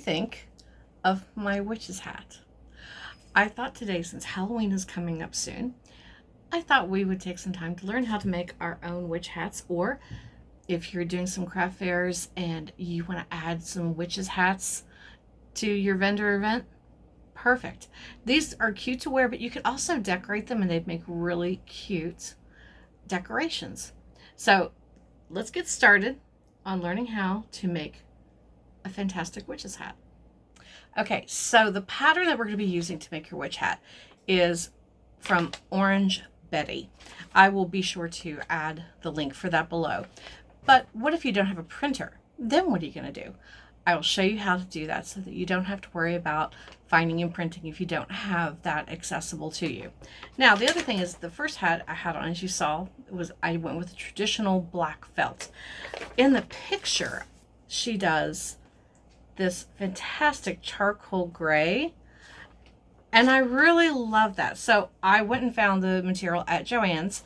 think of my witch's hat? I thought today, since Halloween is coming up soon, I thought we would take some time to learn how to make our own witch hats, or if you're doing some craft fairs and you want to add some witches hats to your vendor event, perfect. These are cute to wear, but you could also decorate them and they'd make really cute decorations. So let's get started on learning how to make a fantastic witch's hat. Okay, so the pattern that we're going to be using to make your witch hat is from Orange Betty. I will be sure to add the link for that below. But what if you don't have a printer? Then what are you going to do? I will show you how to do that so that you don't have to worry about finding and printing if you don't have that accessible to you. Now, the other thing is the first hat I had on, as you saw, I went with a traditional black felt. In the picture, she does this fantastic charcoal gray, and I really love that. So I went and found the material at Joann's,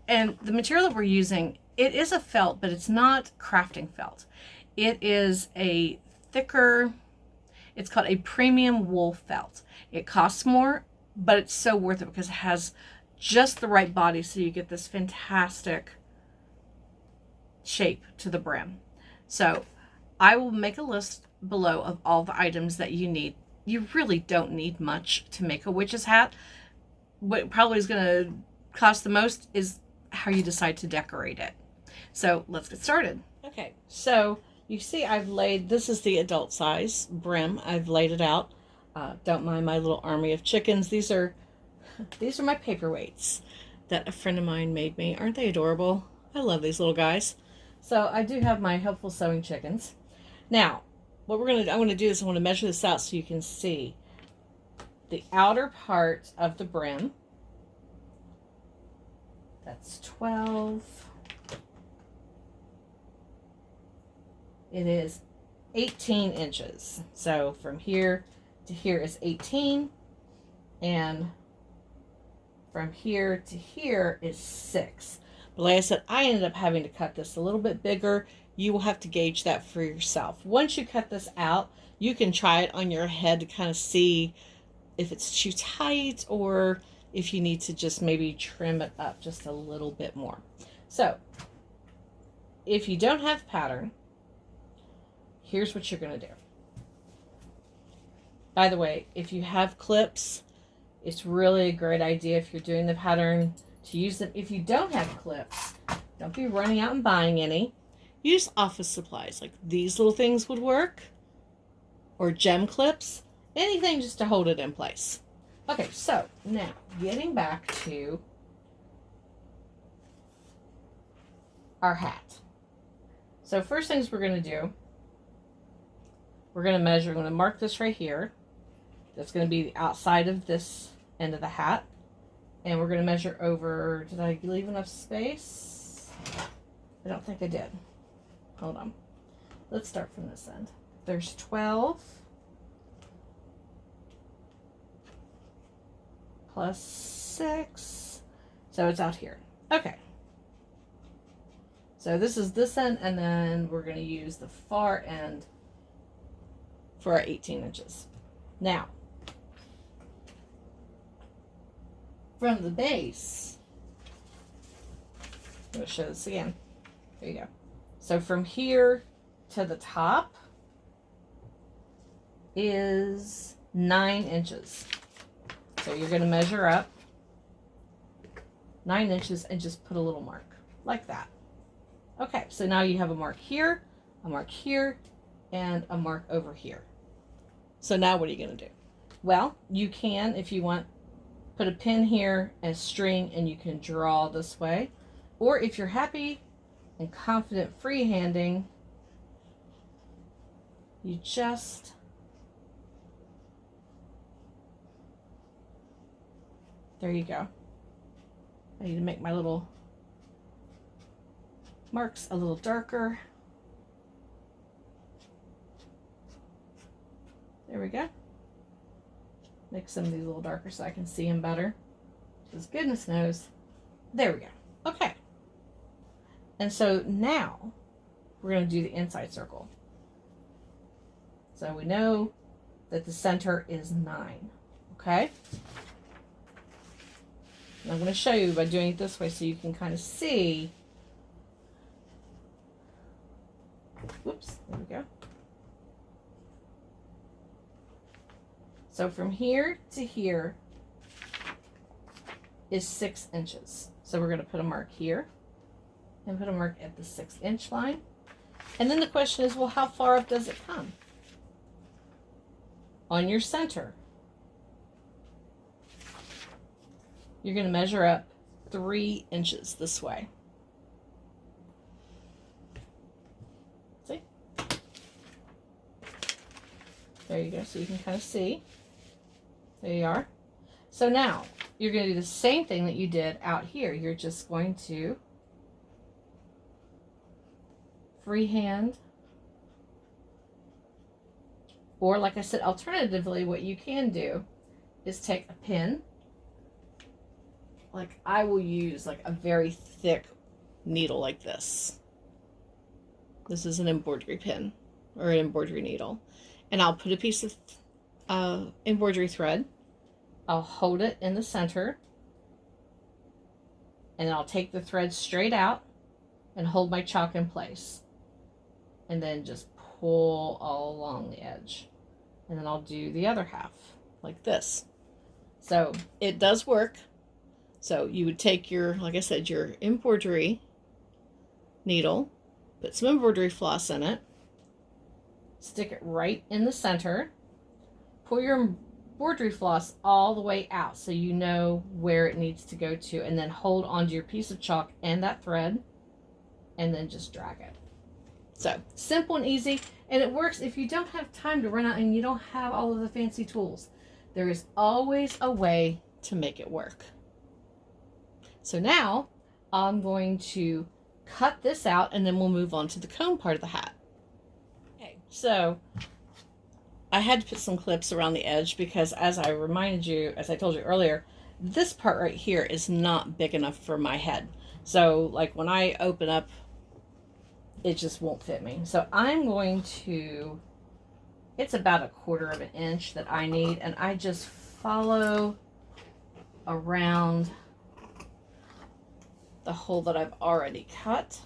and the material that we're using, it is a felt, but it's not crafting felt. It is a thicker, it's called a premium wool felt. It costs more, but it's so worth it because it has just the right body, so you get this fantastic shape to the brim. So I will make a list below of all the items that you need. You really don't need much to make a witch's hat. What probably is going to cost the most is how you decide to decorate it. So let's get started. Okay, so you see this is the adult size brim. I've laid it out. Don't mind my little army of chickens. These are my paperweights that a friend of mine made me. Aren't they adorable? I love these little guys. So I do have my helpful sewing chickens. Now, what I'm going to do is I want to measure this out so you can see the outer part of the brim. That's 12. It is 18 inches. So from here to here is 18, and from here to here is 6. But like I said, I ended up having to cut this a little bit bigger. You will have to gauge that for yourself. Once you cut this out, you can try it on your head to kind of see if it's too tight or if you need to just maybe trim it up just a little bit more. So if you don't have pattern, here's what you're going to do. By the way, if you have clips, it's really a great idea if you're doing the pattern to use them. If you don't have clips, don't be running out and buying any. Use office supplies, like these little things would work, or gem clips, anything just to hold it in place. Okay, so now getting back to our hat. So first things we're going to do, we're going to measure, I'm going to mark this right here. That's going to be the outside of this end of the hat. And we're going to measure over, did I leave enough space? I don't think I did. Hold on. Let's start from this end. There's 12 plus 6. So it's out here. Okay. So this is this end, and then we're going to use the far end for our 18 inches. Now, from the base, I'm going to show this again. There you go. So from here to the top is 9 inches. So you're going to measure up 9 inches and just put a little mark like that. Okay, so now you have a mark here, and a mark over here. So now what are you going to do? Well, you can, if you want, put a pin here and string, and you can draw this way. Or if you're happy and confident freehanding, you just there you go. I need to make my little marks a little darker. There we go. Make some of these a little darker so I can see them better. Because goodness knows. There we go. Okay. And so now we're going to do the inside circle. So we know that the center is 9. Okay? And I'm going to show you by doing it this way so you can kind of see. Whoops, there we go. So from here to here is 6 inches. So we're going to put a mark here and put a mark at the 6-inch line. And then the question is, well, how far up does it come? On your center, you're going to measure up 3 inches this way. See? There you go. So you can kind of see. There you are. So now you're going to do the same thing that you did out here. You're just going to freehand, or like I said, alternatively, what you can do is take a pin. Like I will use like a very thick needle like this. This is an embroidery pin or an embroidery needle. And I'll put a piece of embroidery thread. I'll hold it in the center. And I'll take the thread straight out and hold my chalk in place. And then just pull all along the edge. And then I'll do the other half like this. So it does work. So you would take your, like I said, your embroidery needle, put some embroidery floss in it, stick it right in the center, pull your embroidery floss all the way out so you know where it needs to go to, and then hold onto your piece of chalk and that thread, and then just drag it. So simple and easy, and it works if you don't have time to run out and you don't have all of the fancy tools. There is always a way to make it work. So now I'm going to cut this out and then we'll move on to the comb part of the hat. Okay, so I had to put some clips around the edge because as I reminded you, as I told you earlier, this part right here is not big enough for my head. So like when I open up, it just won't fit me. So I'm going to, it's about 1/4 of an inch that I need, and I just follow around the hole that I've already cut.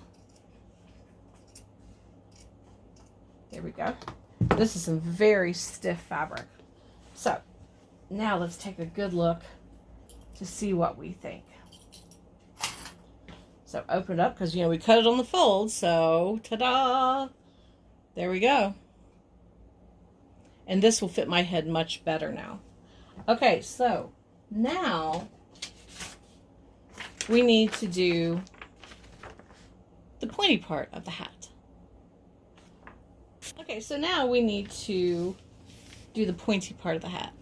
There we go. This is some very stiff fabric. So now let's take a good look to see what we think. So open it up because, you know, we cut it on the fold. So ta-da! There we go. And this will fit my head much better now. Okay, so now we need to do the pointy part of the hat. Okay, so now we need to do the pointy part of the hat.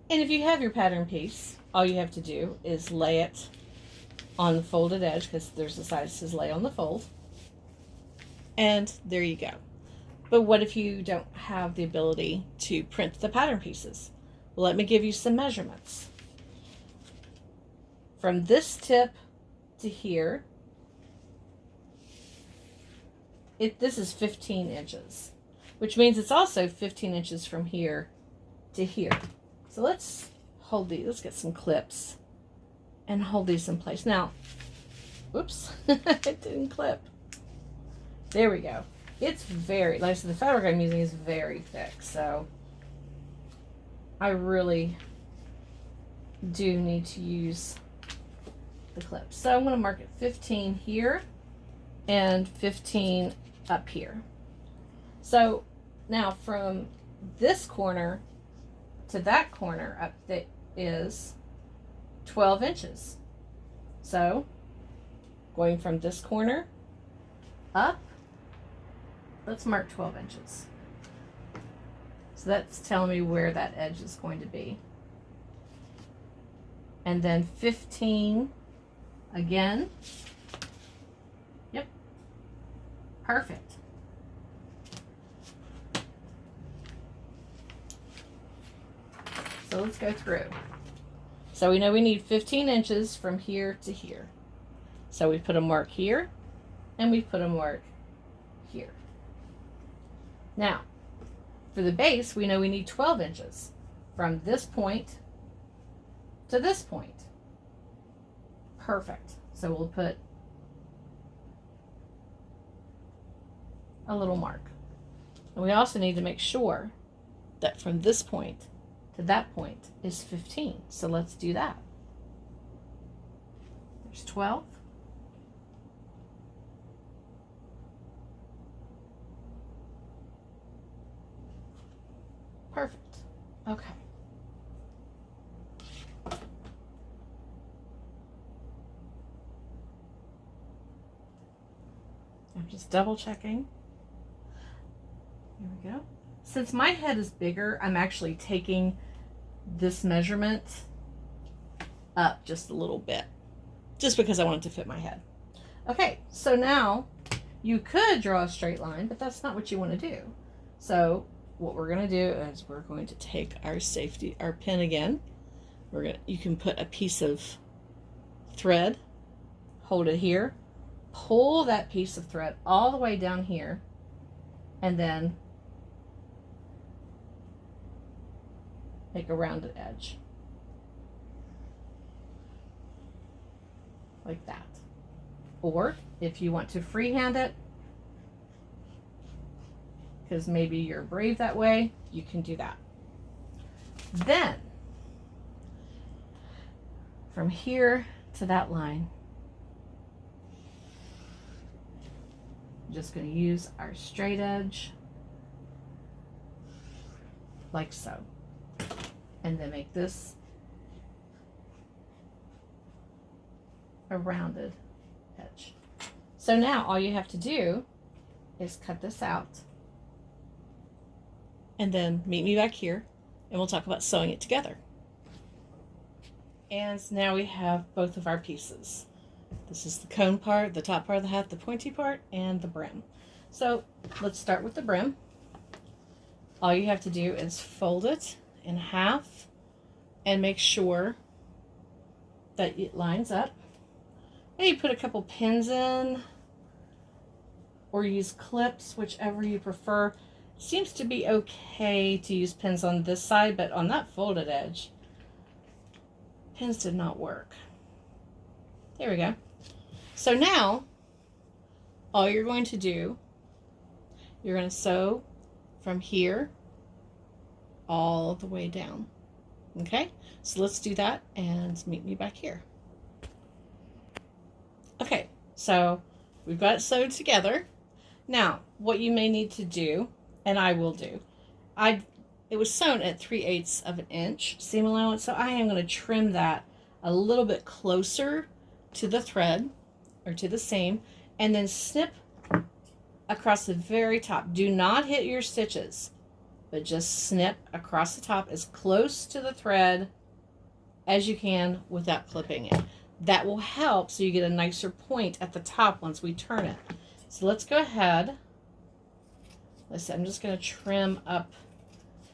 And if you have your pattern piece, all you have to do is lay it on the folded edge, because there's a side that says lay on the fold. And there you go. But what if you don't have the ability to print the pattern pieces? Well, let me give you some measurements. From this tip to here, this is 15 inches, which means it's also 15 inches from here to here. So let's hold these, let's get some clips and hold these in place. Now, oops, it didn't clip. There we go. It's very, like I said, the fabric I'm using is very thick, so I really do need to use the clips. So I'm going to mark it 15 here and 15 up here. So now from this corner to that corner up that is 12 inches. So going from this corner up, let's mark 12 inches. So that's telling me where that edge is going to be. And then 15 again. Yep. Perfect. So let's go through. So we know we need 15 inches from here to here. So we put a mark here and we put a mark here. Now, For the base, we know we need 12 inches from this point to this point. Perfect. So we'll put a little mark. And we also need to make sure that from this point to that point is 15. So let's do that. There's 12. Perfect. Okay. I'm just double checking. Here we go. Since my head is bigger, I'm actually taking this measurement up just a little bit, just because I want it to fit my head. Okay, so now you could draw a straight line, but that's not what you want to do. So what we're going to do is we're going to take our pin again. You can put a piece of thread, hold it here, pull that piece of thread all the way down here, and then make a rounded edge. Like that. Or if you want to freehand it, because maybe you're brave that way, you can do that. Then, from here to that line, I'm just going to use our straight edge, like so. And then make this a rounded edge. So now all you have to do is cut this out, and then meet me back here and we'll talk about sewing it together. And now we have both of our pieces. This is the cone part, the top part of the hat, the pointy part, and the brim. So let's start with the brim. All you have to do is fold it in half and make sure that it lines up. Maybe put a couple pins in or use clips, whichever you prefer. It seems to be okay to use pins on this side, but on that folded edge, pins did not work. There we go. So now, all you're going to do, you're going to sew from here all the way down. Okay, so let's do that and meet me back here. Okay, so we've got it sewed together. Now, what you may need to do, and I will do, it was sewn at 3/8 of an inch seam allowance, so I am going to trim that a little bit closer to the thread or to the seam, and then snip across the very top. Do not hit your stitches, but just snip across the top as close to the thread as you can without clipping it. That will help so you get a nicer point at the top once we turn it. So let's go ahead. Listen, I'm just going to trim up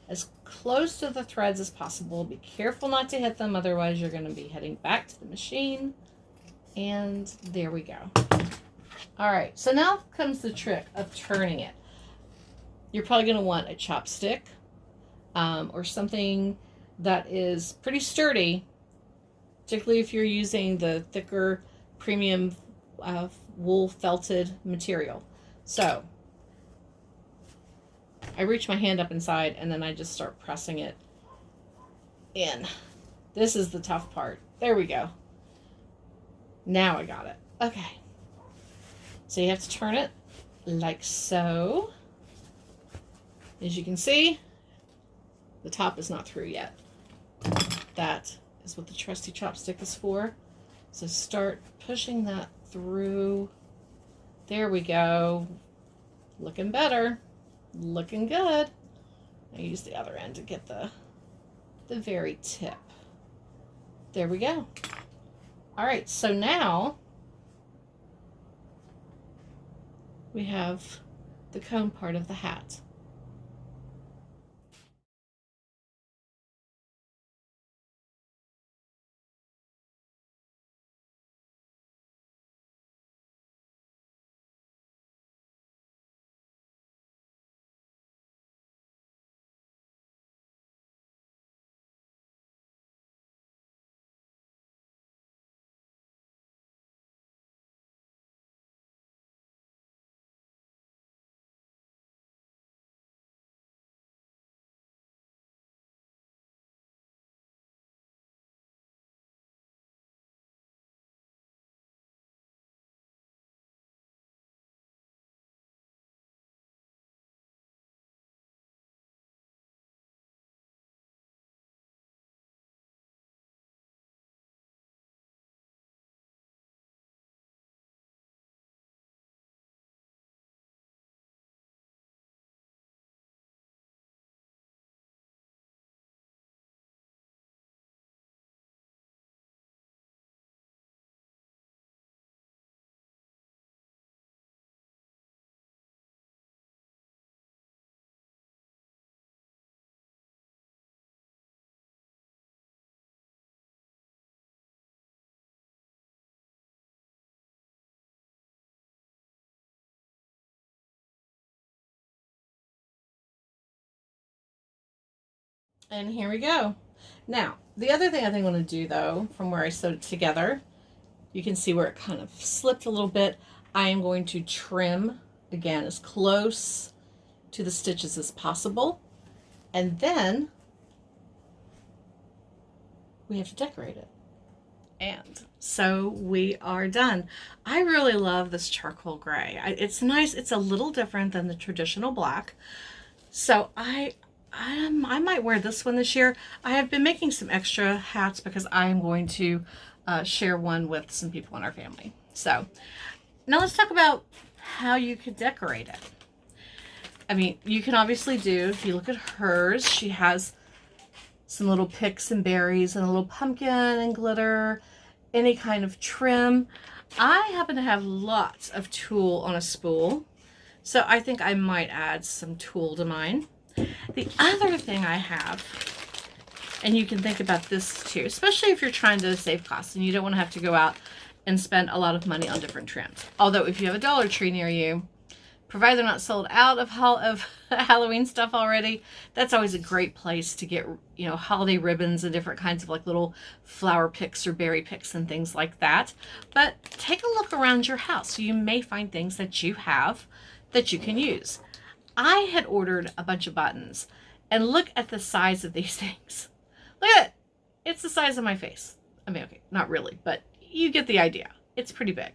as close to the threads as possible. Be careful not to hit them, otherwise you're going to be heading back to the machine. And there we go. All right, so now comes the trick of turning it. You're probably going to want a chopstick or something that is pretty sturdy, particularly if you're using the thicker premium wool felted material. So I reach my hand up inside and then I just start pressing it in. This is the tough part. There we go. Now I got it. Okay. So you have to turn it like so. As you can see, the top is not through yet. That is what the trusty chopstick is for. So start pushing that through. There we go. Looking better. Looking good. I use the other end to get the very tip. There we go. All right, so now we have the cone part of the hat. And here we go. Now, the other thing I think I want to do though, from where I sewed it together, you can see where it kind of slipped a little bit. I am going to trim, again, as close to the stitches as possible. And then we have to decorate it. And so we are done. I really love this charcoal gray. It's nice. It's a little different than the traditional black. So I might wear this one this year. I have been making some extra hats because I am going to share one with some people in our family. So now let's talk about how you could decorate it. I mean, you can obviously do, if you look at hers, she has some little picks and berries and a little pumpkin and glitter, any kind of trim. I happen to have lots of tulle on a spool, so I think I might add some tulle to mine. The other thing I have, and you can think about this too, especially if you're trying to save costs and you don't want to have to go out and spend a lot of money on different trims. Although if you have a Dollar Tree near you, provided they're not sold out of Halloween stuff already, that's always a great place to get, you know, holiday ribbons and different kinds of like little flower picks or berry picks and things like that. But take a look around your house. You may find things that you have that you can use. I had ordered a bunch of buttons, and look at the size of these things. Look at it. It's the size of my face. I mean, okay, not really, but you get the idea. It's pretty big.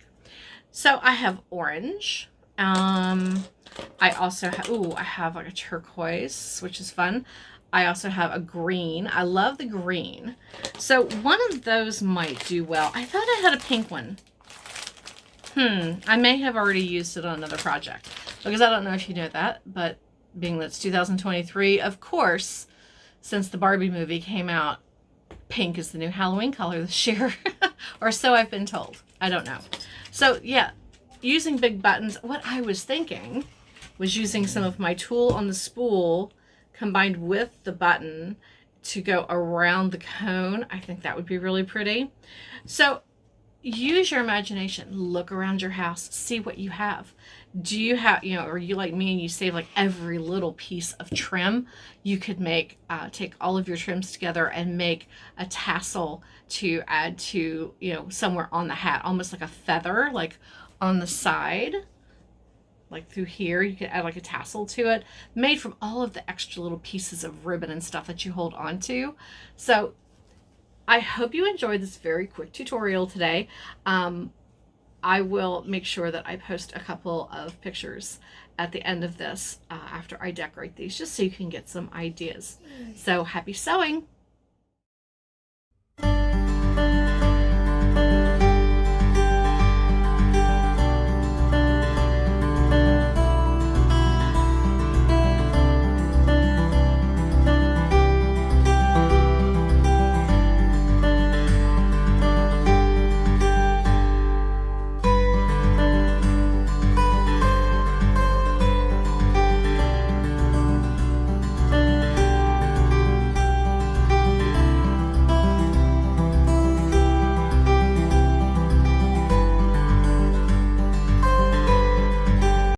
So I have orange. I also have, I have like a turquoise, which is fun. I also have a green. I love the green. So one of those might do well. I thought I had a pink one. I may have already used it on another project, because I don't know if you know that, but being that it's 2023, of course, since the Barbie movie came out, pink is the new Halloween color this year, or so I've been told. I don't know. So yeah, using big buttons, what I was thinking was using some of my tulle on the spool combined with the button to go around the cone. I think that would be really pretty. So use your imagination. Look around your house. See what you have. Do you have, you know, are you like me and you save like every little piece of trim? You could make, take all of your trims together and make a tassel to add to, you know, somewhere on the hat, almost like a feather, like on the side, like through here. You could add like a tassel to it, made from all of the extra little pieces of ribbon and stuff that you hold on to. So I hope you enjoyed this very quick tutorial today. I will make sure that I post a couple of pictures at the end of this after I decorate these, just so you can get some ideas. So happy sewing!